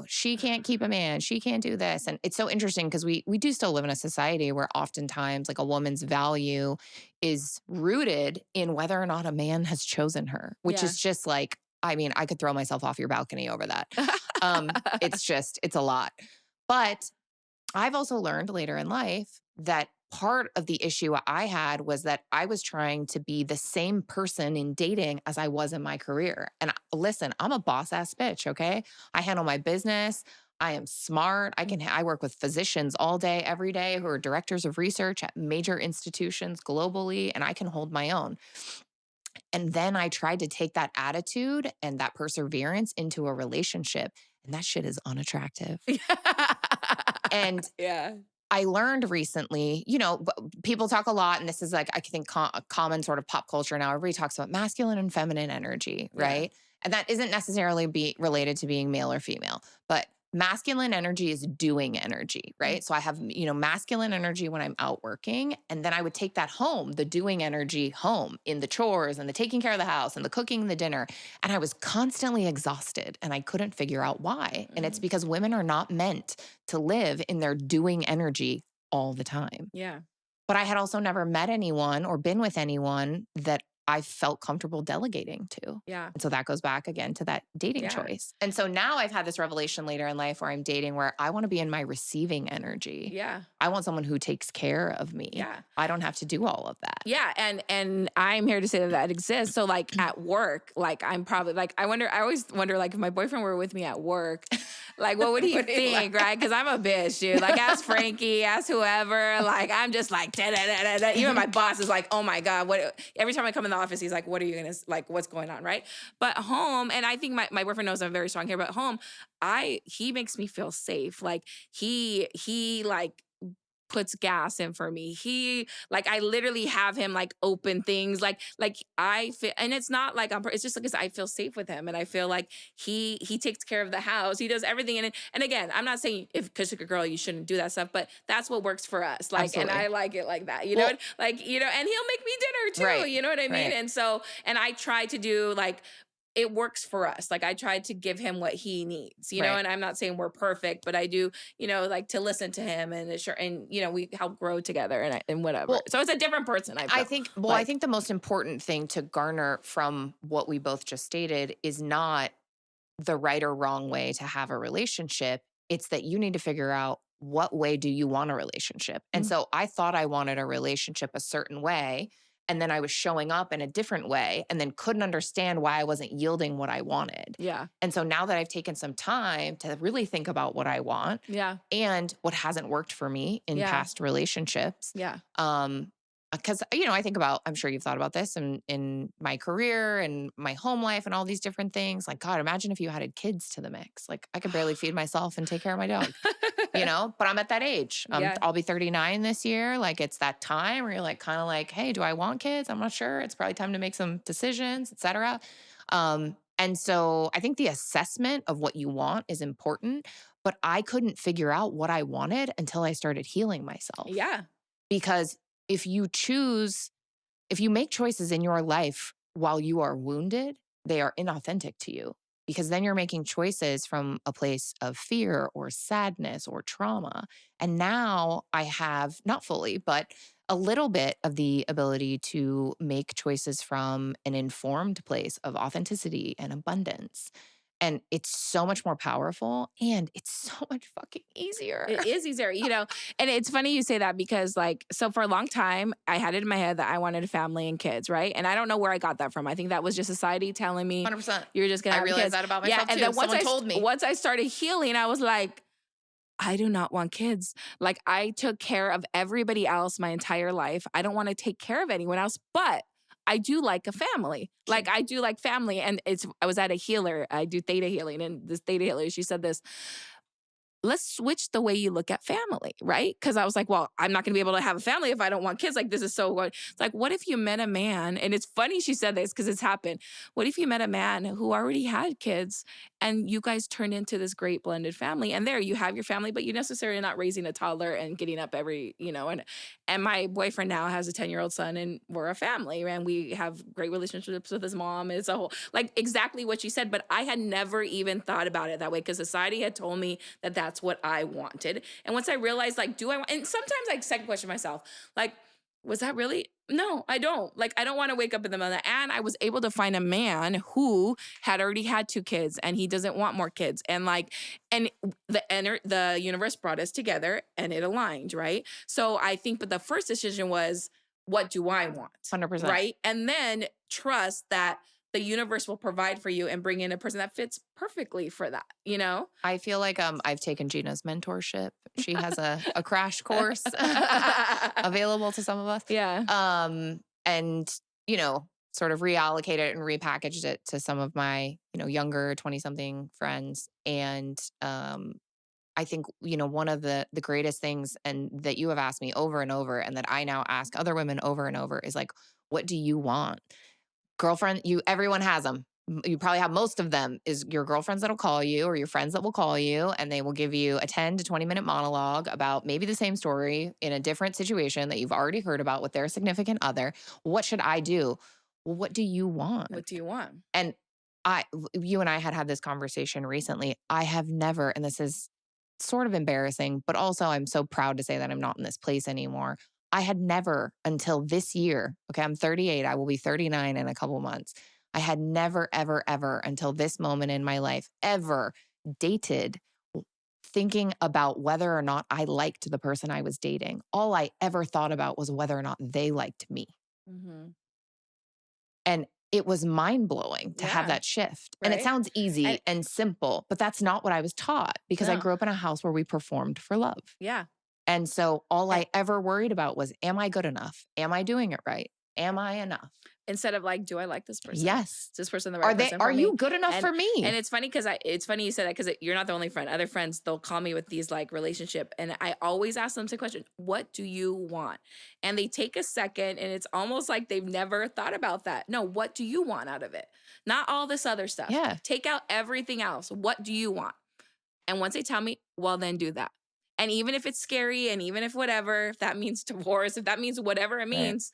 she can't keep a man, she can't do this. And it's so interesting because we do still live in a society where oftentimes like a woman's value is rooted in whether or not a man has chosen her, which
Yeah.
is just like, I mean, I could throw myself off your balcony over that. It's a lot. But I've also learned later in life that part of the issue I had was that I was trying to be the same person in dating as I was in my career. And listen, I'm a boss ass bitch, okay? I handle my business. I am smart. I work with physicians all day, every day who are directors of research at major institutions globally, and I can hold my own. And then I tried to take that attitude and that perseverance into a relationship, and that shit is unattractive. And
Yeah.
I learned recently, people talk a lot, and this is like, I think a common sort of pop culture now. Everybody talks about masculine and feminine energy,
Yeah.
right? And that isn't necessarily be related to being male or female, but masculine energy is doing energy, right? So I have, masculine energy when I'm out working. And then I would take that home, the doing energy home in the chores and the taking care of the house and the cooking the dinner. And I was constantly exhausted and I couldn't figure out why. And it's
Mhm.
because women are not meant to live in their doing energy all the time.
Yeah.
But I had also never met anyone or been with anyone that I felt comfortable delegating to.
Yeah.
And so that goes back again to that dating
Yeah.
choice. And so now I've had this revelation later in life where I'm dating where I want to be in my receiving energy.
Yeah.
I want someone who takes care of me.
Yeah.
I don't have to do all of that.
Yeah, and I'm here to say that exists. So like at work, like I'm probably like I always wonder like if my boyfriend were with me at work, like what would he
What do you
think,
like?
right? Because I'm a bitch, dude. Like ask Frankie, ask whoever. Like I'm just like da-da-da-da-da. Even my boss is like, oh my god, what? Every time I come in the office, he's like, what are you gonna like? What's going on, right? But home, and I think my boyfriend knows I'm very strong here. But home, he makes me feel safe. Like he like puts gas in for me. He like I literally have him like open things like I feel, and it's not like it's just because I feel safe with him and I feel like he takes care of the house. He does everything and again, I'm not saying if because you're a girl you shouldn't do that stuff, but that's what works for us. Like and
Absolutely.
I like it like that.
Well,
Like and he'll make me dinner too,
right.
you know what I mean?
Right.
And so and I try to do like it works for us. Like I tried to give him what he needs,
Right.
and I'm not saying we're perfect, but I do, like to listen to him and sure, and we help grow together and whatever.
Well,
So it's a different person. I feel
I
like,
think the most important thing to garner from what we both just stated is not the right or wrong way to have a relationship. It's that you need to figure out what way do you want a relationship. And
mm,
so I thought I wanted a relationship a certain way. And then I was showing up in a different way and then couldn't understand why I wasn't yielding what I wanted.
yeah,
And so now that I've taken some time to really think about what I want
yeah,
and what hasn't worked for me in
yeah,
past relationships,
yeah,
um, because I think about, I'm sure you've thought about this in my career and my home life and all these different things. Like, God, imagine if you added kids to the mix. Like, I could barely feed myself and take care of my dog, but I'm at that age.
yeah,
I'll be 39 this year. Like, it's that time where you're like, kind of like, hey, do I want kids? I'm not sure. It's probably time to make some decisions, et cetera. And so I think the assessment of what you want is important, but I couldn't figure out what I wanted until I started healing myself.
yeah,
Because if you choose, if you make choices in your life while you are wounded, they are inauthentic to you because then you're making choices from a place of fear or sadness or trauma. And now I have, not fully, but a little bit of the ability to make choices from an informed place of authenticity and abundance. And it's so much more powerful and it's so much fucking easier.
it is easier, and it's funny you say that because like so for a long time I had it in my head that I wanted a family and kids, right? And I don't know where I got that from. I think that was just society telling me
100%.
you're just gonna
I
have
realized
kids.
that about
Yeah,
myself
and
too.
then
Someone told me.
once I started healing, I was like, I do not want kids. Like I took care of everybody else my entire life. I don't want to take care of anyone else, but I do like a family. Like I do like family. And I was at a healer. I do theta healing. And this theta healer, she said this, let's switch the way you look at family, right? Because I was like, well, I'm not going to be able to have a family if I don't want kids. Like, this is so good. It's like, what if you met a man? And it's funny she said this because it's happened. What if you met a man who already had kids and you guys turned into this great blended family? And there you have your family, but you necessarily not raising a toddler and getting up every, and my boyfriend now has a 10-year-old son and we're a family and we have great relationships with his mom. It's a whole, like exactly what she said, but I had never even thought about it that way because society had told me that that's what I wanted. And once I realized, like, do I want, and sometimes I second question myself, like, was that really? No, I don't. Like, I don't want to wake up in the middle of the And I was able to find a man who had already had 2 kids and he doesn't want more kids. And like, and the universe brought us together and it aligned, right? So I think, but the first decision was, what do I want?
100%.
Right. And then trust that the universe will provide for you and bring in a person that fits perfectly for that,
I feel like I've taken Gina's mentorship. She has a crash course available to some of us.
Yeah.
And sort of reallocated it and repackaged it to some of my, younger 20-something friends. And I think, one of the greatest things and that you have asked me over and over and that I now ask other women over and over is like, what do you want? Girlfriend, everyone has them. you probably have most of them is your girlfriends that'll call you or your friends that will call you and they will give you a 10 to 20-minute monologue about maybe the same story in a different situation that you've already heard about with their significant other. What should I do? Well, what do you want?
What do you want?
And you and I had this conversation recently. I have never, and this is sort of embarrassing, but also I'm so proud to say that I'm not in this place anymore. I had never until this year, okay, I'm 38, I will be 39 in a couple months. I had never, ever, ever until this moment in my life ever dated thinking about whether or not I liked the person I was dating. All I ever thought about was whether or not they liked me.
Mm-hmm.
And it was mind blowing to have
Yeah.
that shift. And it
Right.
sounds easy and simple, but that's not what I was taught because I
No.
grew up in a house where we performed for love.
Yeah.
And so all
And
I ever worried about was, am I good enough? Am I doing it right? Am I enough?
instead of like, do I like this person?
Yes.
Is this person the right person
Are
for me?
you good enough
And
for me?
it's funny because it's funny you said that because you're not the only friend. Other friends, they'll call me with these like relationship, and I always ask them the question, "What do you want?" And they take a second, and it's almost like they've never thought about that. No, what do you want out of it? Not all this other stuff.
Yeah.
Take out everything else. What do you want? And once they tell me, well, then do that. And even if it's scary, and even if whatever, if that means divorce, if that means whatever it
Right.
means,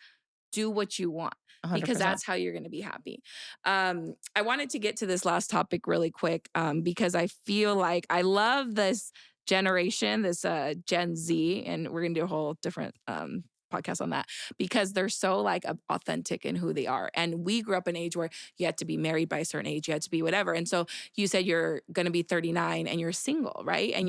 do what you want because
100%.
that's how you're going to be happy. I wanted to get to this last topic really quick because I feel like I love this generation, this Gen Z, and we're going to do a whole different podcast on that because they're so like authentic in who they are. And we grew up in an age where you had to be married by a certain age, you had to be whatever. And so you said you're going to be 39 and you're single, right? And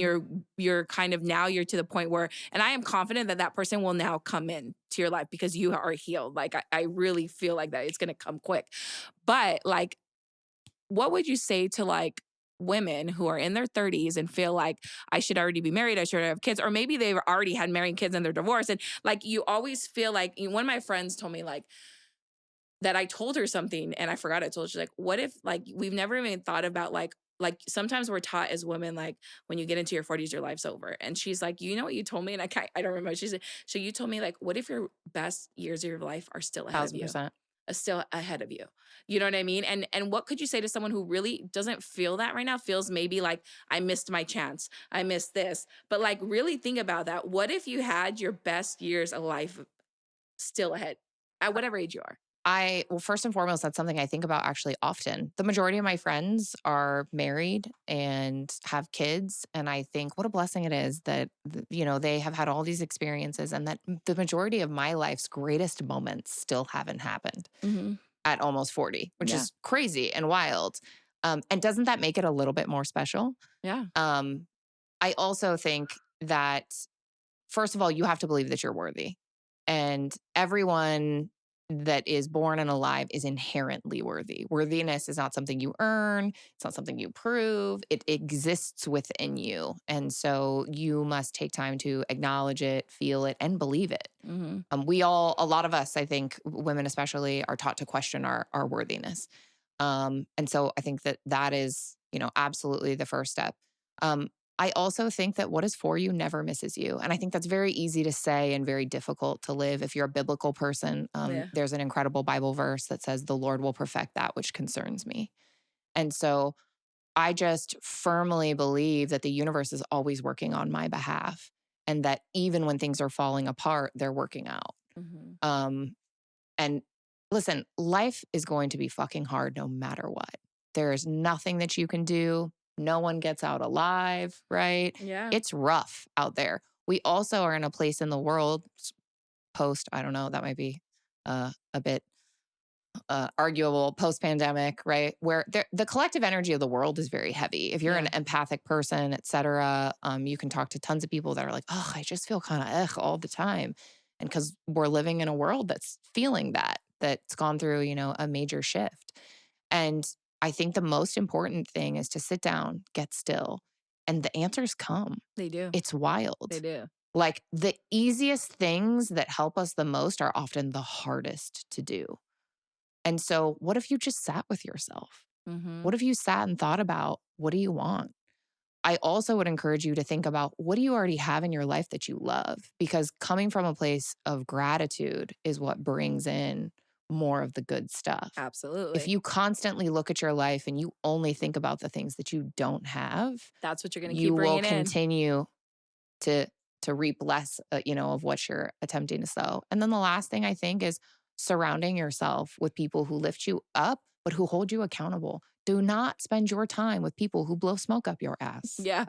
you're kind of now you're to the point where, and I am confident that that person will now come in to your life because you are healed. Like I really feel like that it's going to come quick. But like, what would you say to like women who are in their 30s and feel like I should already be married, I should have kids, or maybe they've already had married kids and they're divorced. And like you always feel like one of my friends told me like that I told her something and I forgot I told her. She's like, what if like we've never even thought about like sometimes we're taught as women, like when you get into your 40s, your life's over. And she's like, you know what you told me? And I don't remember. She said, so you told me like, what if your best years of your life are still ahead of you?
1000%.
Still ahead of you. You know what I mean? And what could you say to someone who really doesn't feel that right now? Feels maybe like I missed my chance. I missed this. But like really think about that. What if you had your best years of life still ahead at whatever age you are?
Well, first and foremost, that's something I think about actually often. The majority of my friends are married and have kids. And I think what a blessing it is that, they have had all these experiences and that the majority of my life's greatest moments still haven't happened
Mm-hmm.
at almost 40, which
Yeah.
is crazy and wild. And doesn't that make it a little bit more special?
Yeah.
I also think that, first of all, you have to believe that you're worthy. And everyone that is born and alive is inherently worthy. Worthiness is not something you earn, it's not something you prove, it exists within you. And so you must take time to acknowledge it, feel it, and believe it.
Mm-hmm.
A lot of us, I think, women especially, are taught to question our worthiness. And so I think that is, absolutely the first step. I also think that what is for you never misses you. And I think that's very easy to say and very difficult to live. If you're a biblical person,
Yeah.
there's an incredible Bible verse that says, the Lord will perfect that which concerns me. And so I just firmly believe that the universe is always working on my behalf and that even when things are falling apart, they're working out.
Mm-hmm.
And listen, life is going to be fucking hard no matter what. There is nothing that you can do. No one gets out alive, right?
Yeah.
It's rough out there. We also are in a place in the world I don't know, that might be a bit arguable post pandemic, right? Where the collective energy of the world is very heavy. If you're an empathic person, et cetera, you can talk to tons of people that are like, oh, I just feel kind of all the time. And because we're living in a world that's feeling that's gone through, a major shift. And I think the most important thing is to sit down, get still, and the answers come.
They do.
It's wild.
They do.
Like the easiest things that help us the most are often the hardest to do. And so, what if you just sat with yourself?
Mm-hmm.
What if you sat and thought about what do you want? I also would encourage you to think about what do you already have in your life that you love? Because coming from a place of gratitude is what brings in more of the good stuff.
Absolutely.
If you constantly look at your life and you only think about the things that you don't have,
that's what you're going to
you
keep
will
bringing in.
continue to reap less, of what you're attempting to sow. And then the last thing I think is surrounding yourself with people who lift you up, but who hold you accountable. Do not spend your time with people who blow smoke up your ass.
Yeah.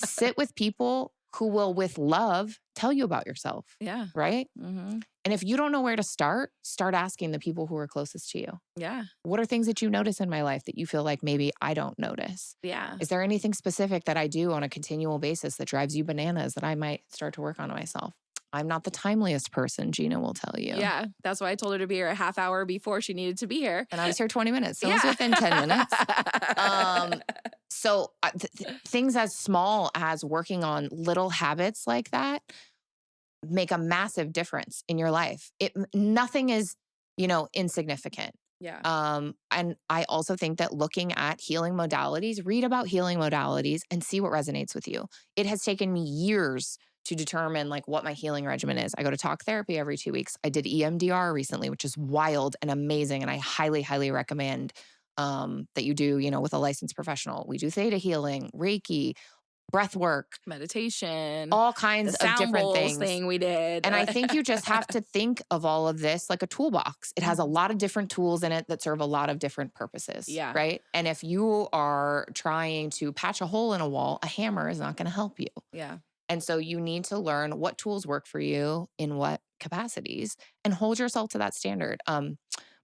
Sit with people who will, with love, tell you about yourself.
Yeah.
Right?
Mm-hmm.
And if you don't know where to start asking the people who are closest to you.
Yeah.
What are things that you notice in my life that you feel like maybe I don't notice?
Yeah.
Is there anything specific that I do on a continual basis that drives you bananas that I might start to work on myself? I'm not the timeliest person, Geena will tell you.
Yeah. That's why I told her to be here a half hour before she needed to be here.
And I was here 20 minutes. So it was within 10 minutes. So things as small as working on little habits like that make a massive difference in your life. Nothing is, insignificant.
Yeah.
And I also think that looking at healing modalities, read about healing modalities and see what resonates with you. It has taken me years to determine like what my healing regimen is. I go to talk therapy every 2 weeks. I did EMDR recently, which is wild and amazing. And I highly, highly recommend that you do, with a licensed professional. We do theta healing, Reiki, breath work,
meditation,
all kinds
the
of different things.
thing we did.
And I think you just have to think of all of this like a toolbox. It has a lot of different tools in it that serve a lot of different purposes.
Yeah.
Right. And if you are trying to patch a hole in a wall, a hammer is not going to help you.
Yeah.
And so you need to learn what tools work for you in what capacities and hold yourself to that standard.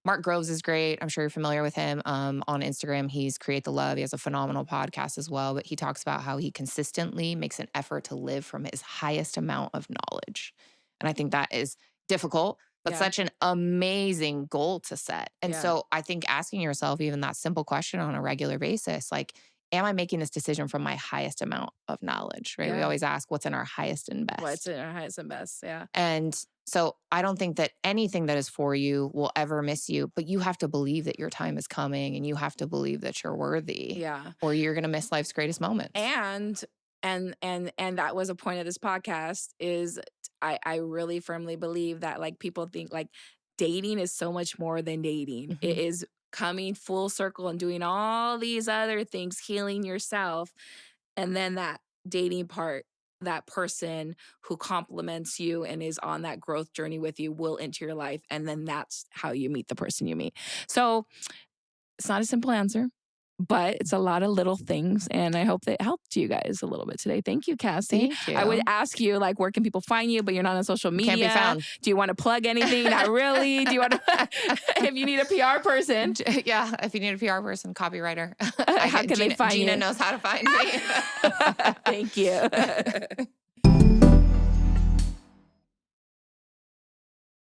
Mark Groves is great. I'm sure you're familiar with him. On Instagram, he's Create the Love. He has a phenomenal podcast as well, but he talks about how he consistently makes an effort to live from his highest amount of knowledge. And I think that is difficult, but such an amazing goal to set. And so I think asking yourself even that simple question on a regular basis, like, am I making this decision from my highest amount of knowledge, right? We always ask what's in our highest and best.
What's in our highest and best, yeah.
And so I don't think that anything that is for you will ever miss you, but you have to believe that your time is coming and you have to believe that you're worthy.
Yeah.
Or you're going to miss life's greatest moments.
And that was a point of this podcast is I really firmly believe that like people think like dating is so much more than dating.
Mm-hmm.
It is coming full circle and doing all these other things, healing yourself. And then that dating part, that person who compliments you and is on that growth journey with you will enter your life. And then that's how you meet the person you meet. So it's not a simple answer, but it's a lot of little things. And I hope that helped you guys a little bit today. Thank you, Cassie.
Thank you.
I would ask you, like, where can people find you, but you're not on social media?
Can't be found.
Do you want to plug anything? Not really. Do you want to, if you need a PR person?
Yeah, if you need a PR person, copywriter.
How can they find you?
Geena knows how to find me.
Thank you.